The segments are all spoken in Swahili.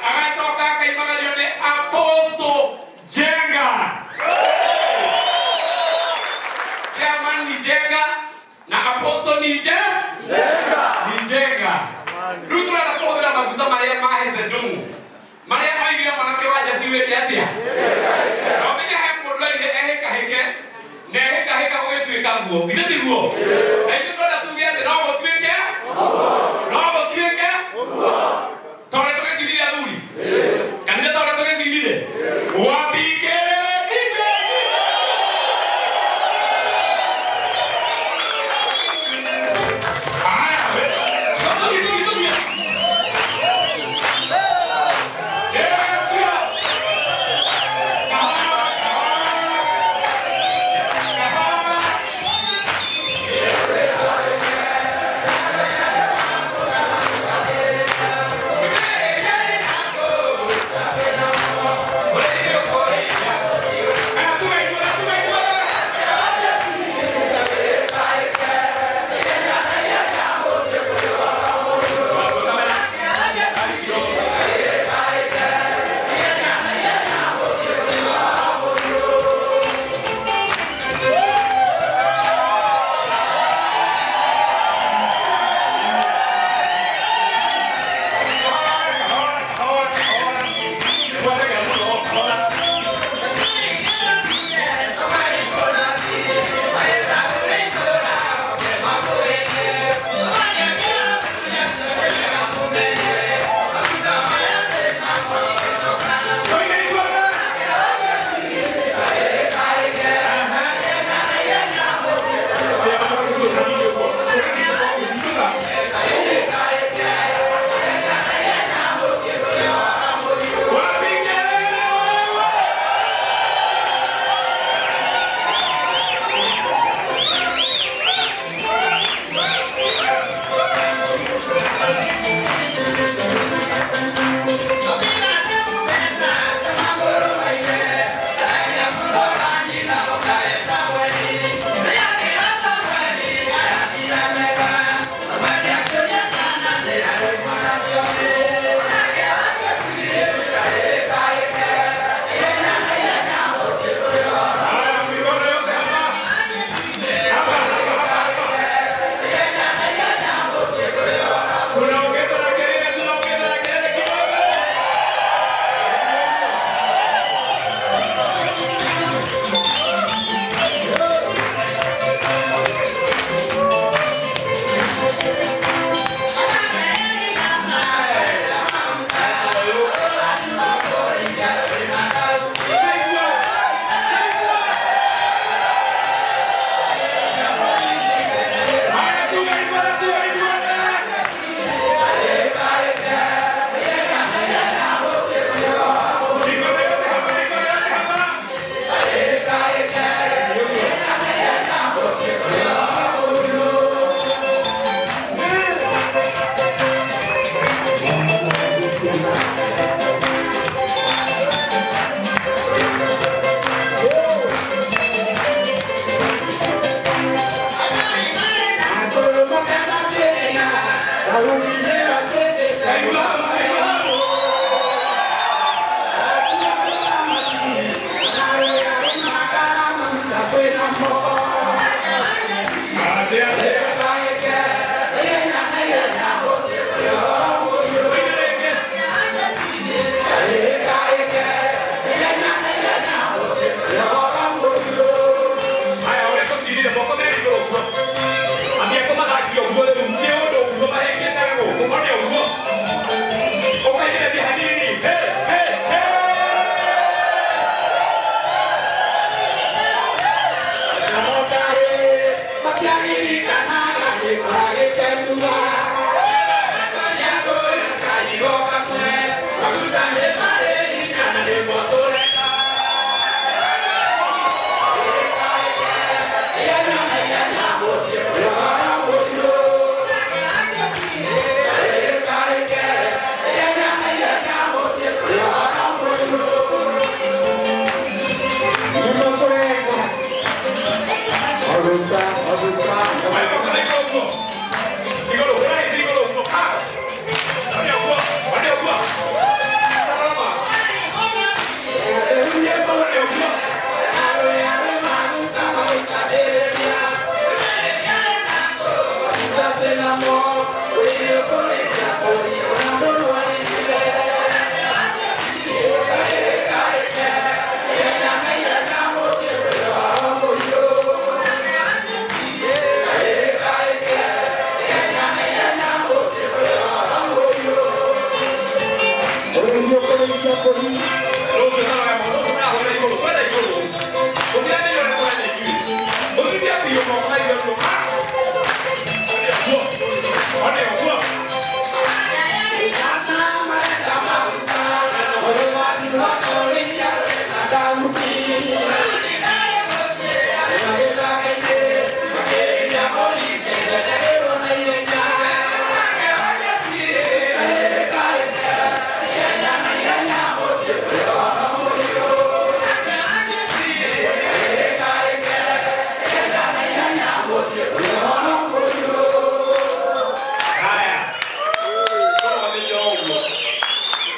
Agacoka kaimagario nĩ Apostle Jenga. Chairman ni Jenga na Apostle ni Jenga. Ni Jenga. Rĩu tũrenda kũhũthĩra maguta marĩa ma Hezeh Ndungu. Marĩa oigire mwanake wa Jasi wĩke atĩa? Na ũmenye he mũndũ erire ehĩkahĩke na ehĩkahĩka gũgĩtuĩka nguo. Githĩ tiguo? Na ithuĩ twenda tuge atĩ no gũtuĩke? No gũtuĩke? Tondũ tũgĩcirire athuri. Kanitha tondũ tũgĩcirire. Wambingĩrĩre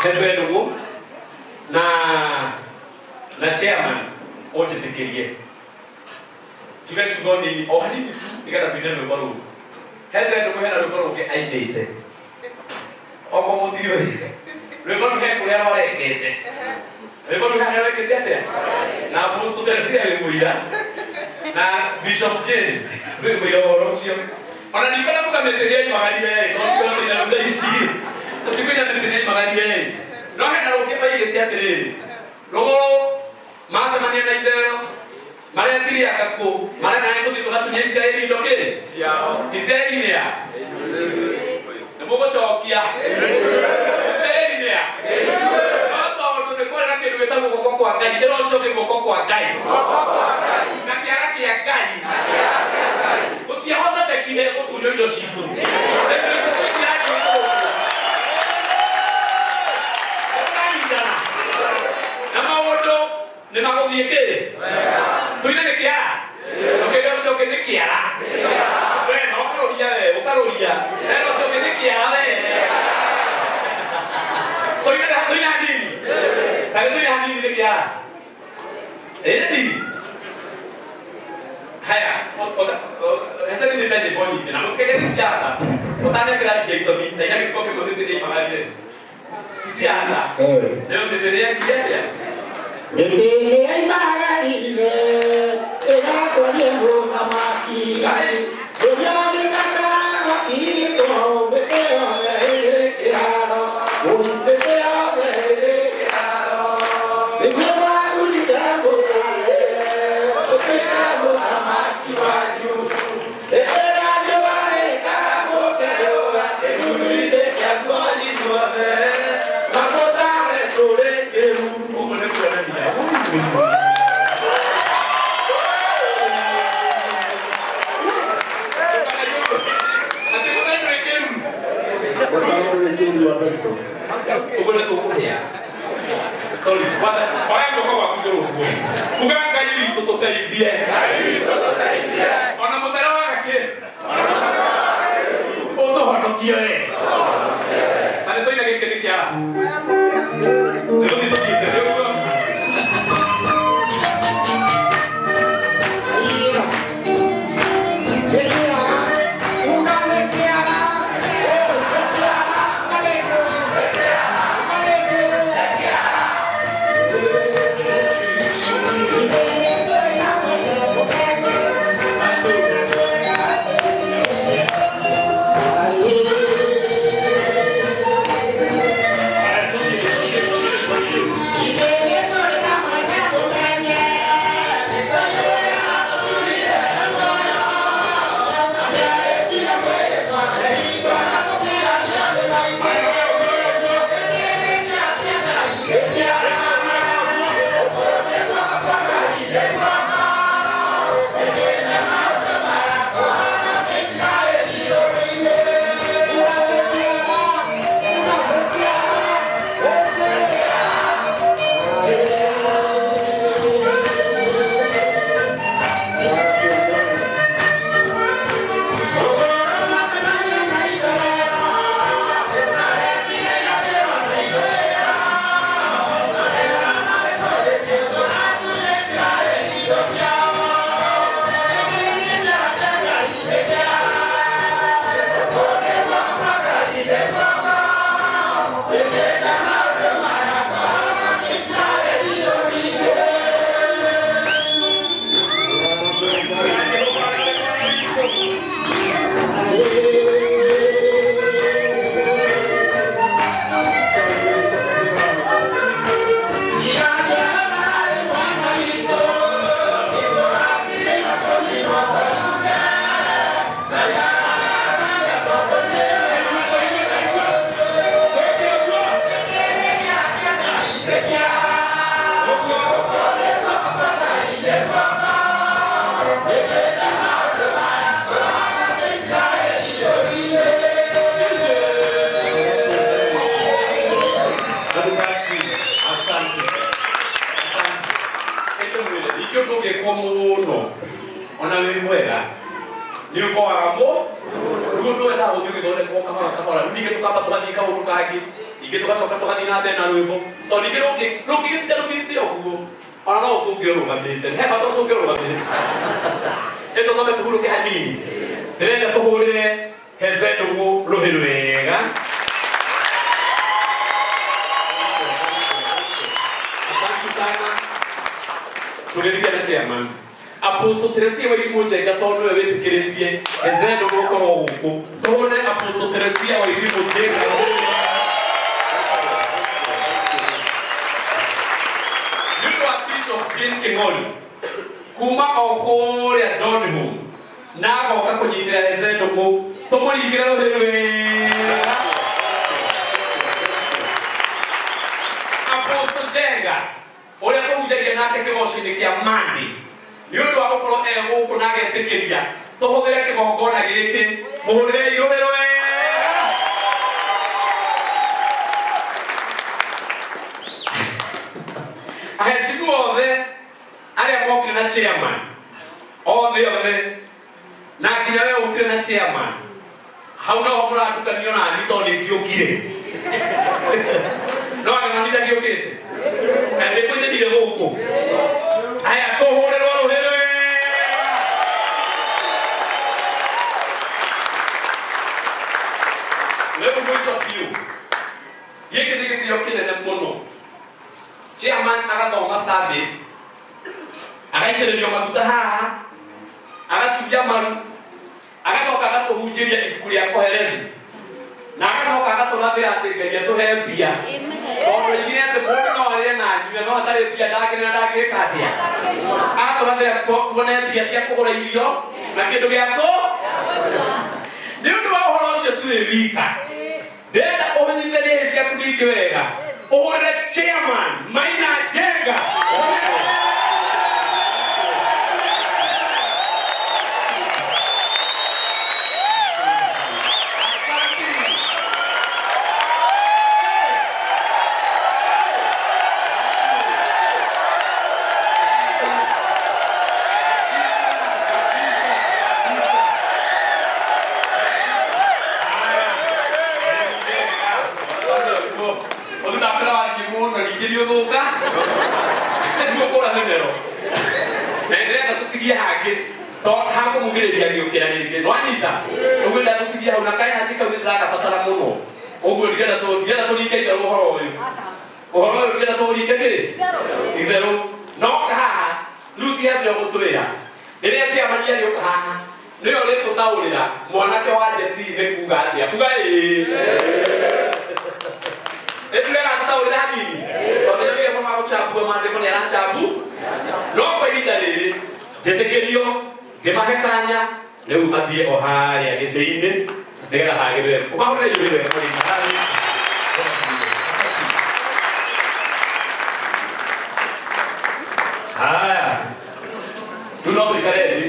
Hezeh Ndungu na chairman wote tekerie tumeshugoni ohani nikata tunene baro Hezeh Ndungu hena rubaro ke ainete oko mutiro rubaro he kuria warekete rubaro he warekete ate na apostle Teresa alimuira na Bishop Jen wewe yorosio ona nikana kukameteria magadi yeye kwa ndio ndio isi tukikwenda tetenei magadi yeye no hena roke baigete atiriri rogo masa manena indero mara tiri akako mara na ndio tukatunya Israeli ndoke Israeli ni ya nbogo chokia Israeli ni ya watu wamekuwa na kitu kitabu kokoko wa gari ndio sio kokoko wa gari na kiaraki ya gari utia hoda tekile utulio ndio shifu ne ma voglio che tu ne che ha lo che io so che ne che ha beh no caloria lo so che ne che ha tu ne hadini tu ne hadini ne che ha di haya hata ni ndani boni na mtu kile siasa utana kila Jason ni na ile kwa kwa ndio ndio magari siasa leo ndio ndio kiasi Nitini ay magalile, era koliengo mamaki. Donyani naka wakili to beteo leile kirano, beteo leile kirano. Bejewa ulidabo kale, beteo mamaki waju. Era joare kamo kero, emulide kiangoli tuave. Makotare tore keru. Sorry, why go kwa kujuru? Uganga hili tutotaidie. Ona mutara wake. Oto honokia we. Ale toina geke kia. Leo ni tukite, leo. Yeah. na gũthiĩ gĩthondekwo kahora ningĩ tũkamba tũgathiĩ kaũndũ kangĩ ningĩ tũgacoka tũgathiĩ na mbere na rwĩmbo tondũ ningĩ rũngĩgĩtinda rũgĩte ũguo ona no ũcũngĩ ũrũgamĩte he bata ũcũngĩ ũrũgamĩte ĩtũthome tũhurũke hanini ndĩrenda tũhũrĩre Hezeh Ndungu rũhĩ rwega tũgĩthiĩ na chairman Apostle Teresia wa irimu Jenga tondũ we wĩtĩkĩrĩtie Hezeh Ndungu gũkorwo gũkũ tũhũrĩre Apostle Teresia wa irimu Jenga King'ori kuma okuria Ndungu na goka kunyitira Hezeh Ndungu tumuringire rũhĩ rwega Apostle Jenga uria tuhujagia nake kĩgoco-inĩ kĩa mandi nĩ ũndũ wa gũkorwo gũkũ na agetĩkĩria tũhũthĩre kĩgongona gĩkĩ mũhũrĩrei rũhĩ rwega ahecimu othe arĩa mokire na chairman othe na nginya we ũkire na chairman hau no mũratukanio na ni tondũ nĩngĩũkire no kana nĩ ndagĩũkĩte na ndĩkũnyitire gũkũ aya tũhũrĩrwo rũhĩ rwega rĩu mũico biũ gĩkĩ nĩ gĩtĩo kĩnene mũno chairman agathoma service agaitĩrĩrio maguta haha agaturia maru agacoka agatũhunjĩria ibuku rĩa kũhereri na agacoka agatũrathĩra atĩ Ngai atũhe mbia tondũ oigire atĩ mũndũ no arĩe na anyue no atarĩ mbia ndangĩrĩa na ndangĩka atĩa agatũrathĩra tuone mbia cia kũgũra irio na kĩndũ gĩa nĩ ũndũ wa ũhoro ũcio tũrĩ wika ndĩrenda ũhũnyithĩrie hĩ ciaku ningĩ wega ũhũrĩre chairman Maina Jenga hamũgĩrĩria gĩũkĩra rĩngĩ nĩwanyita ũguo ndatũtigia hau na kaina cikau nĩndĩragabatara mũno ũguo ndĩrenda tũringe itherũ ũhoro ũyũ ndĩrenda tũringe itherũ noka haha rĩu ti Hezeh ũgũtwĩra rĩrĩa chairman arĩũka haha nĩwe ũrĩtũtaũrĩra mwanake wa Jesi nĩ kuga atĩa kuga nĩtugaga tũtaũrĩra hanini tondũ nĩgĩgĩko magũchambua maandĩko nĩarachambu no kwa ihinda rĩrĩ njĩtĩkĩrio ngĩmahe kanya rĩu mathiĩ o harĩa gĩtĩ-inĩ nĩgetha hagĩrĩre ũmahũrĩre rũhĩ rwega haya rĩu no tũikare thĩ